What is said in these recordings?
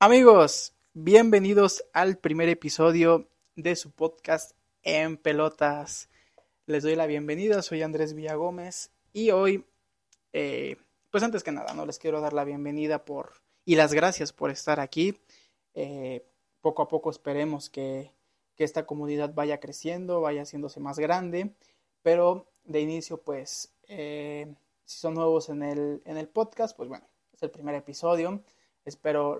Amigos, bienvenidos al primer episodio de su podcast En Pelotas. Les doy la bienvenida, soy Andrés Villagómez y hoy, pues antes que nada, no les quiero dar la bienvenida y las gracias por estar aquí. Eh, Poco a poco esperemos que esta comunidad vaya creciendo, vaya haciéndose más grande, pero de inicio, pues, si son nuevos en el podcast, pues bueno, es el primer episodio. Espero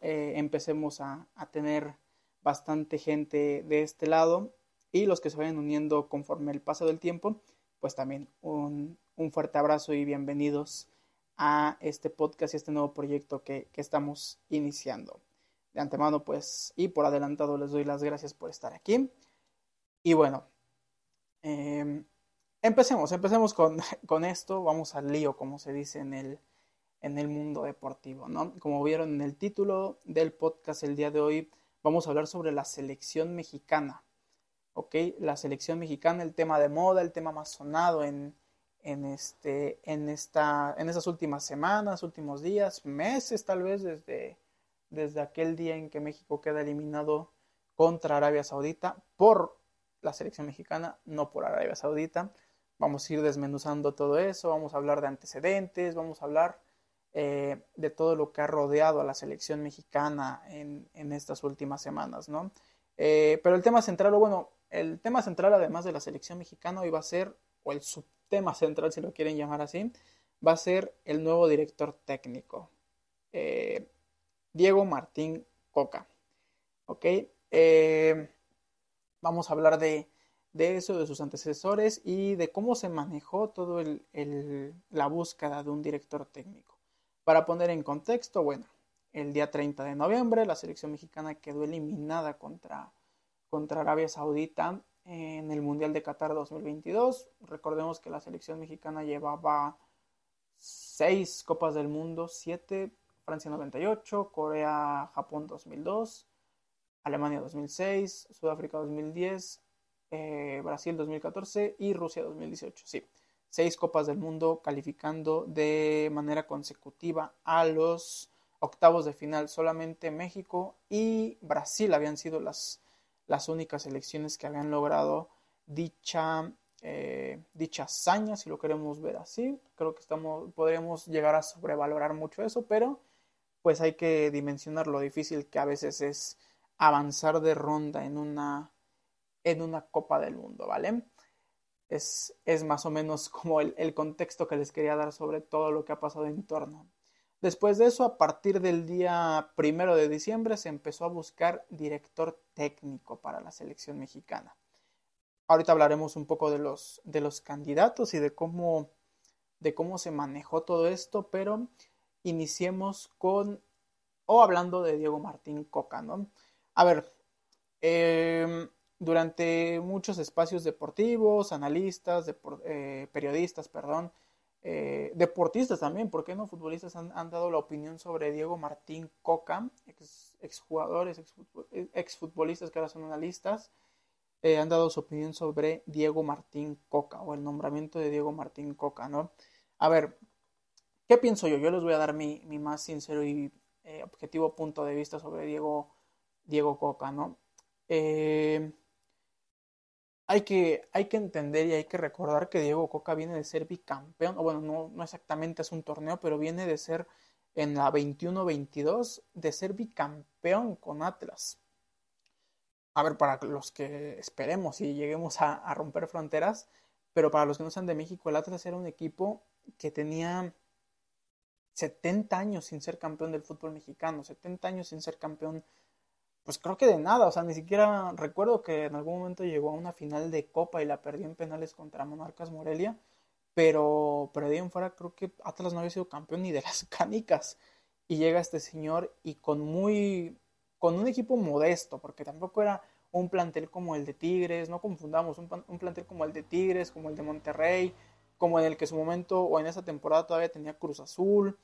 empecemos a tener bastante gente de este lado y los que se vayan uniendo conforme el paso del tiempo, pues también un fuerte abrazo y bienvenidos a este podcast y este nuevo proyecto que estamos iniciando. De antemano, pues, y por adelantado les doy las gracias por estar aquí. Y bueno, eh, empecemos con esto, vamos al lío, como se dice en el mundo deportivo, ¿no? Como vieron en el título del podcast el día de hoy, vamos a hablar sobre la selección mexicana, ¿ok? La selección mexicana, el tema de moda, el tema más sonado en estas últimas semanas, últimos días, meses tal vez, desde aquel día en que México queda eliminado contra Arabia Saudita por la selección mexicana, no por Arabia Saudita. Vamos a ir desmenuzando todo eso, vamos a hablar de antecedentes, vamos a hablar de todo lo que ha rodeado a la selección mexicana en estas últimas semanas, ¿no? Pero el tema central, o bueno, el tema central además de la selección mexicana hoy va a ser, o el subtema central si lo quieren llamar así, va a ser el nuevo director técnico, eh, Diego Martín Coca, ¿ok? Vamos a hablar de eso, de sus antecesores y de cómo se manejó todo la búsqueda de un director técnico. Para poner en contexto, bueno, el día 30 de noviembre la selección mexicana quedó eliminada contra Arabia Saudita en el Mundial de Qatar 2022. Recordemos que la selección mexicana llevaba 6 Copas del Mundo, 7, Francia 98, Corea, Japón 2002, Alemania 2006, Sudáfrica 2010, Brasil 2014 y Rusia 2018. Sí, 6 Copas del Mundo calificando de manera consecutiva a los octavos de final. Solamente México y Brasil habían sido las únicas selecciones que habían logrado dicha hazaña, si lo queremos ver así. Creo que podríamos llegar a sobrevalorar mucho eso, pero pues hay que dimensionar lo difícil que a veces es avanzar de ronda en una Copa del Mundo, ¿vale? Es más o menos como el contexto que les quería dar sobre todo lo que ha pasado en torno. Después de eso, a partir del día 1 de diciembre, se empezó a buscar director técnico para la selección mexicana. Ahorita hablaremos un poco de los candidatos y de cómo se manejó todo esto, pero iniciemos hablando de Diego Martín Coca, ¿no? A ver, durante muchos espacios deportivos, analistas, periodistas, perdón, deportistas también, ¿por qué no? Futbolistas han dado la opinión sobre Diego Martín Coca, exjugadores, exfutbolistas que ahora son analistas, han dado su opinión sobre Diego Martín Coca o el nombramiento de Diego Martín Coca, ¿no? A ver, ¿qué pienso yo? Yo les voy a dar mi más sincero y objetivo punto de vista sobre Diego Coca, ¿no? Eh, hay que entender y hay que recordar que Diego Coca viene de ser bicampeón, o bueno, no exactamente es un torneo, pero viene de ser en la 21-22, de ser bicampeón con Atlas. A ver, para los que esperemos y lleguemos a romper fronteras, pero para los que no sean de México, el Atlas era un equipo que tenía 70 años sin ser campeón del fútbol mexicano, 70 años sin ser campeón, pues creo que de nada, o sea, ni siquiera recuerdo que en algún momento llegó a una final de Copa y la perdió en penales contra Monarcas Morelia, pero de ahí en fuera creo que Atlas no había sido campeón ni de las canicas, y llega este señor y con un equipo modesto, porque tampoco era un plantel como el de Tigres, no confundamos, un plantel como el de Tigres, como el de Monterrey, como en el que en su momento o en esa temporada todavía tenía Cruz Azul.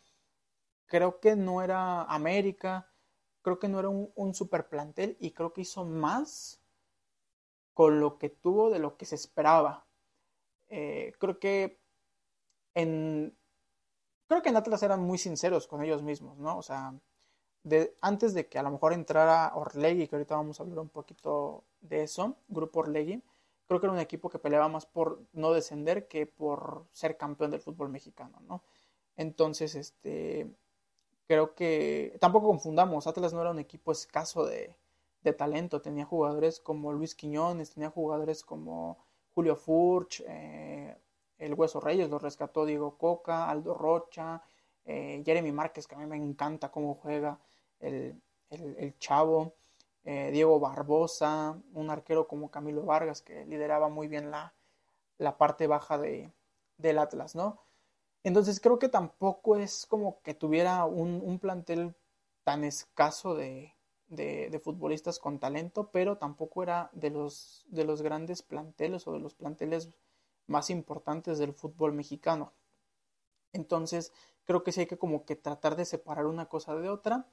Creo que no era América, creo que no era un super plantel y creo que hizo más con lo que tuvo de lo que se esperaba. Creo que en Atlas eran muy sinceros con ellos mismos, ¿no? O sea, antes de que a lo mejor entrara Orlegui, que ahorita vamos a hablar un poquito de eso, Grupo Orlegui, creo que era un equipo que peleaba más por no descender que por ser campeón del fútbol mexicano, ¿no? Entonces, creo que tampoco confundamos, Atlas no era un equipo escaso de talento, tenía jugadores como Luis Quiñones, tenía jugadores como Julio Furch, el Hueso Reyes, lo rescató Diego Coca, Aldo Rocha, Jeremy Márquez, que a mí me encanta cómo juega el chavo, Diego Barbosa, un arquero como Camilo Vargas, que lideraba muy bien la parte baja del Atlas, ¿no? Entonces creo que tampoco es como que tuviera un plantel tan escaso de futbolistas con talento, pero tampoco era de los grandes planteles o de los planteles más importantes del fútbol mexicano. Entonces creo que sí hay que como que tratar de separar una cosa de otra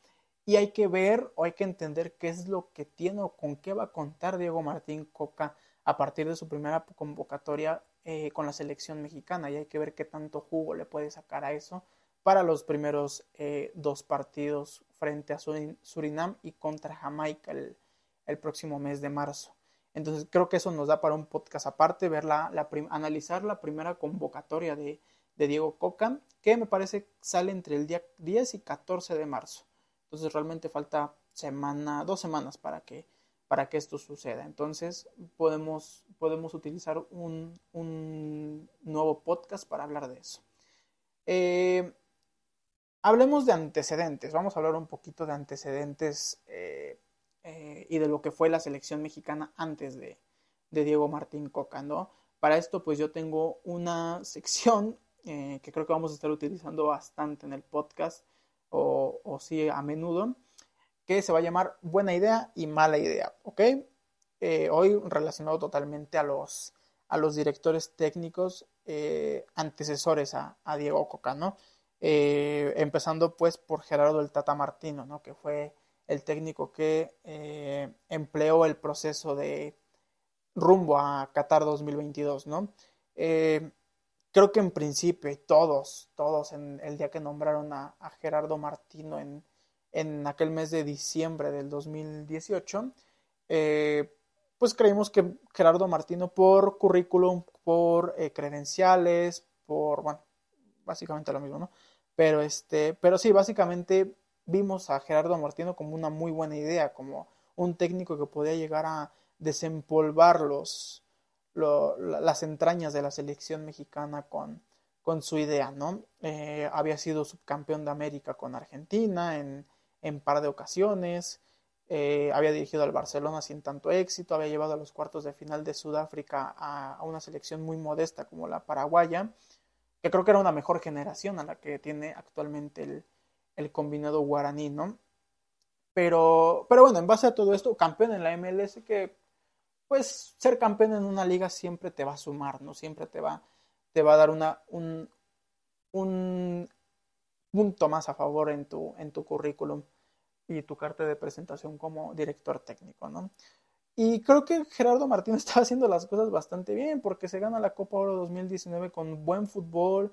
y hay que ver o hay que entender qué es lo que tiene o con qué va a contar Diego Martín Coca a partir de su primera convocatoria con la selección mexicana y hay que ver qué tanto jugo le puede sacar a eso para los primeros 2 partidos frente a Surinam y contra Jamaica el próximo mes de marzo. Entonces creo que eso nos da para un podcast aparte, analizar la primera convocatoria de Diego Coca, que me parece sale entre el día 10 y 14 de marzo. Entonces realmente falta 2 semanas para que esto suceda. Entonces podemos utilizar un nuevo podcast para hablar de eso. Hablemos de antecedentes. Vamos a hablar un poquito de antecedentes y de lo que fue la selección mexicana antes de Diego Martín Coca, ¿no? Para esto pues yo tengo una sección que creo que vamos a estar utilizando bastante en el podcast o sí a menudo, que se va a llamar Buena Idea y Mala Idea, ¿ok? Hoy relacionado totalmente a los directores técnicos antecesores a Diego Coca, ¿no? Empezando pues por Gerardo el Tata Martino, ¿no? Que fue el técnico que empleó el proceso de rumbo a Qatar 2022, ¿no? Creo que en principio todos en el día que nombraron a Gerardo Martino en aquel mes de diciembre del 2018, pues creímos que Gerardo Martino por currículum, por credenciales, bueno, básicamente lo mismo, ¿no? Pero sí, básicamente vimos a Gerardo Martino como una muy buena idea, como un técnico que podía llegar a desempolvar las entrañas de la selección mexicana con su idea, ¿no? Había sido subcampeón de América con Argentina en par de ocasiones, había dirigido al Barcelona sin tanto éxito, había llevado a los cuartos de final de Sudáfrica a una selección muy modesta como la paraguaya, que creo que era una mejor generación a la que tiene actualmente el combinado guaraní, ¿no? Pero bueno, en base a todo esto, campeón en la MLS, que pues ser campeón en una liga siempre te va a sumar, ¿no? Siempre te va a dar un punto más a favor en tu currículum y tu carta de presentación como director técnico, ¿no? Y creo que Gerardo Martino estaba haciendo las cosas bastante bien porque se gana la Copa Oro 2019 con buen fútbol.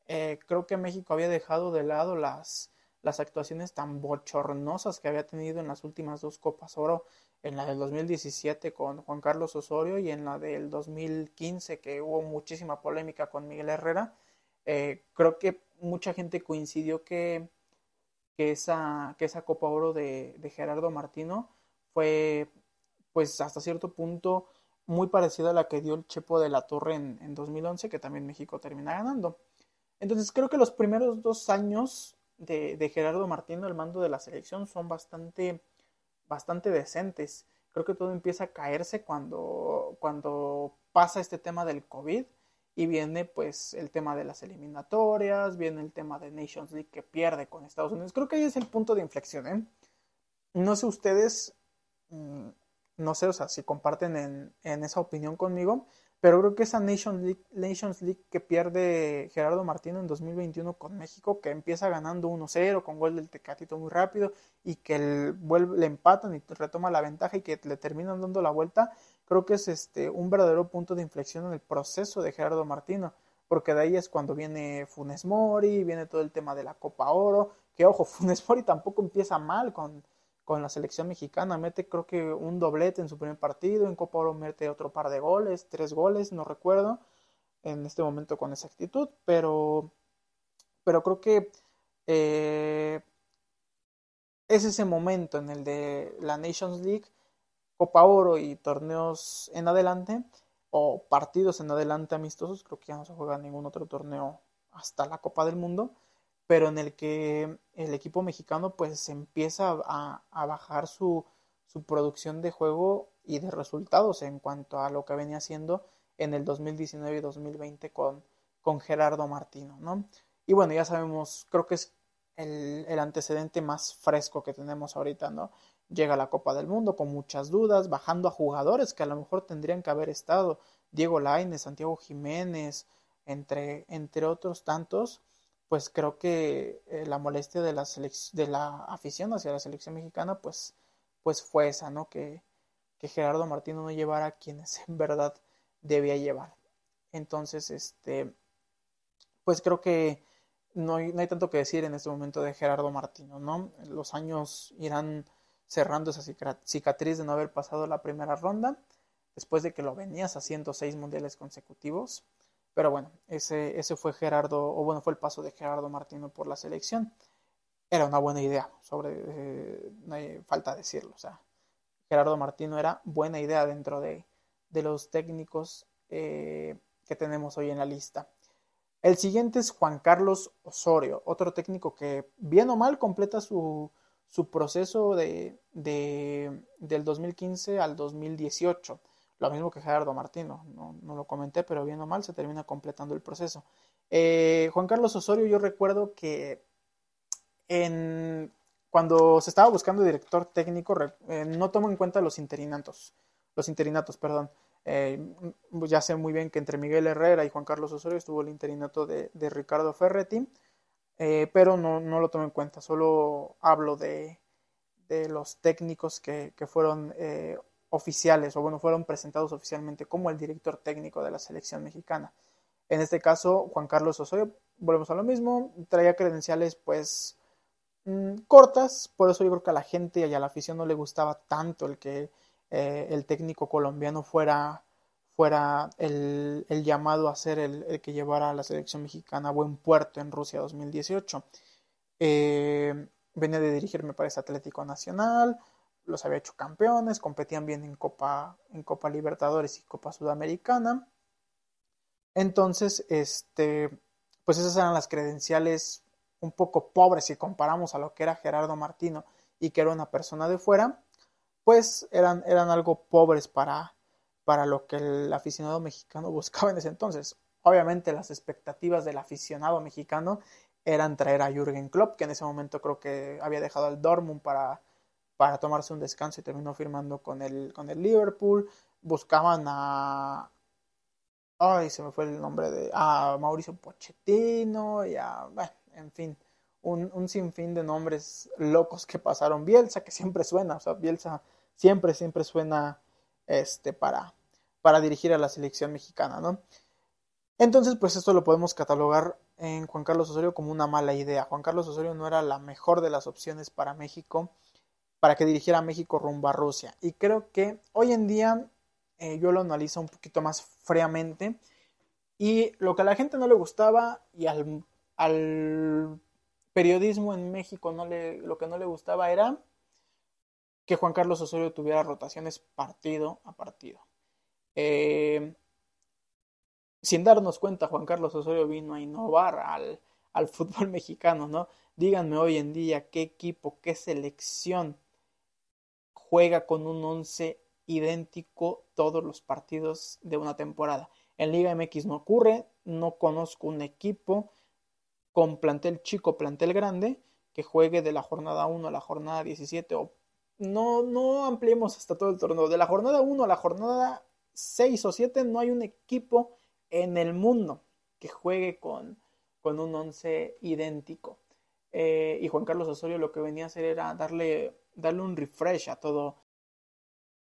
Creo que México había dejado de lado las actuaciones tan bochornosas que había tenido en las últimas 2 Copas Oro, en la del 2017 con Juan Carlos Osorio y en la del 2015 que hubo muchísima polémica con Miguel Herrera. Creo que mucha gente coincidió que esa Copa Oro de Gerardo Martino fue pues hasta cierto punto muy parecida a la que dio el Chepo de la Torre en 2011, que también México termina ganando. Entonces creo que los primeros 2 años de Gerardo Martino al mando de la selección son bastante decentes. Creo que todo empieza a caerse cuando pasa este tema del COVID y viene pues el tema de las eliminatorias, viene el tema de Nations League que pierde con Estados Unidos. Creo que ahí es el punto de inflexión, ¿eh? No sé ustedes, no sé, o sea, si comparten en esa opinión conmigo, pero creo que esa Nations League que pierde Gerardo Martino en 2021 con México, que empieza ganando 1-0 con gol del Tecatito muy rápido y que le empatan y retoma la ventaja y que le terminan dando la vuelta, creo que es un verdadero punto de inflexión en el proceso de Gerardo Martino, porque de ahí es cuando viene Funes Mori, viene todo el tema de la Copa Oro, que ojo, Funes Mori tampoco empieza mal con la selección mexicana, mete creo que un doblete en su primer partido, en Copa Oro mete otro par de goles, 3 goles, no recuerdo en este momento con exactitud, pero creo que eh, es ese momento en el de la Nations League, Copa Oro y torneos en adelante, o partidos en adelante amistosos, creo que ya no se juega ningún otro torneo hasta la Copa del Mundo, pero en el que el equipo mexicano pues empieza a bajar su producción de juego y de resultados en cuanto a lo que venía haciendo en el 2019 y 2020 con Gerardo Martino, ¿no? Y bueno, ya sabemos, creo que es el antecedente más fresco que tenemos ahorita, ¿no? Llega a la Copa del Mundo con muchas dudas, bajando a jugadores que a lo mejor tendrían que haber estado, Diego Lainez, Santiago Jiménez, entre otros tantos, pues creo que la molestia de la afición hacia la selección mexicana, pues fue esa, ¿no? Que Gerardo Martino no llevara a quienes en verdad debía llevar. Entonces, pues creo que no hay tanto que decir en este momento de Gerardo Martino, ¿no? Los años irán cerrando esa cicatriz de no haber pasado la primera ronda, después de que lo venías haciendo 6 mundiales consecutivos. Pero bueno, ese fue fue el paso de Gerardo Martino por la selección. Era una buena idea, no hay falta decirlo. O sea, Gerardo Martino era buena idea dentro de los técnicos que tenemos hoy en la lista. El siguiente es Juan Carlos Osorio, otro técnico que bien o mal completa su proceso del 2015 al 2018. Lo mismo que Gerardo Martino, no lo comenté, pero bien o mal se termina completando el proceso. Juan Carlos Osorio, yo recuerdo que cuando se estaba buscando director técnico, no tomo en cuenta los interinatos, perdón. Ya sé muy bien que entre Miguel Herrera y Juan Carlos Osorio estuvo el interinato de Ricardo Ferretti, pero no lo tomo en cuenta, solo hablo de los técnicos que fueron oficiales, o bueno, fueron presentados oficialmente como el director técnico de la selección mexicana. En este caso, Juan Carlos Osorio, volvemos a lo mismo, traía credenciales pues cortas, por eso yo creo que a la gente y a la afición no le gustaba tanto el que el técnico colombiano fuera el llamado a ser el que llevara a la selección mexicana a buen puerto en Rusia 2018. Venía de dirigir, me parece, Atlético Nacional, los había hecho campeones, competían bien en Copa Libertadores y Copa Sudamericana. Entonces, pues esas eran las credenciales un poco pobres si comparamos a lo que era Gerardo Martino y que era una persona de fuera, pues eran algo pobres para lo que el aficionado mexicano buscaba en ese entonces. Obviamente las expectativas del aficionado mexicano eran traer a Jürgen Klopp, que en ese momento creo que había dejado al Dortmund para tomarse un descanso y terminó firmando con el Liverpool. Buscaban se me fue el nombre a Mauricio Pochettino y bueno, en fin, un sinfín de nombres locos que pasaron. Bielsa, que siempre suena, o sea, Bielsa siempre suena para dirigir a la selección mexicana, ¿no? Entonces, pues esto lo podemos catalogar en Juan Carlos Osorio como una mala idea. Juan Carlos Osorio no era la mejor de las opciones para México, para que dirigiera a México rumbo a Rusia. Y creo que hoy en día yo lo analizo un poquito más fríamente. Y lo que a la gente no le gustaba y al periodismo en México lo que no le gustaba era que Juan Carlos Osorio tuviera rotaciones partido a partido. Sin darnos cuenta, Juan Carlos Osorio vino a innovar al fútbol mexicano, ¿no? Díganme hoy en día qué equipo, qué selección juega con un 11 idéntico todos los partidos de una temporada. En Liga MX no ocurre, no conozco un equipo con plantel chico, plantel grande, que juegue de la jornada 1 a la jornada 17, o no ampliemos hasta todo el torneo, de la jornada 1 a la jornada 6 o 7, no hay un equipo en el mundo que juegue con un 11 idéntico. Y Juan Carlos Osorio lo que venía a hacer era darle un refresh a todo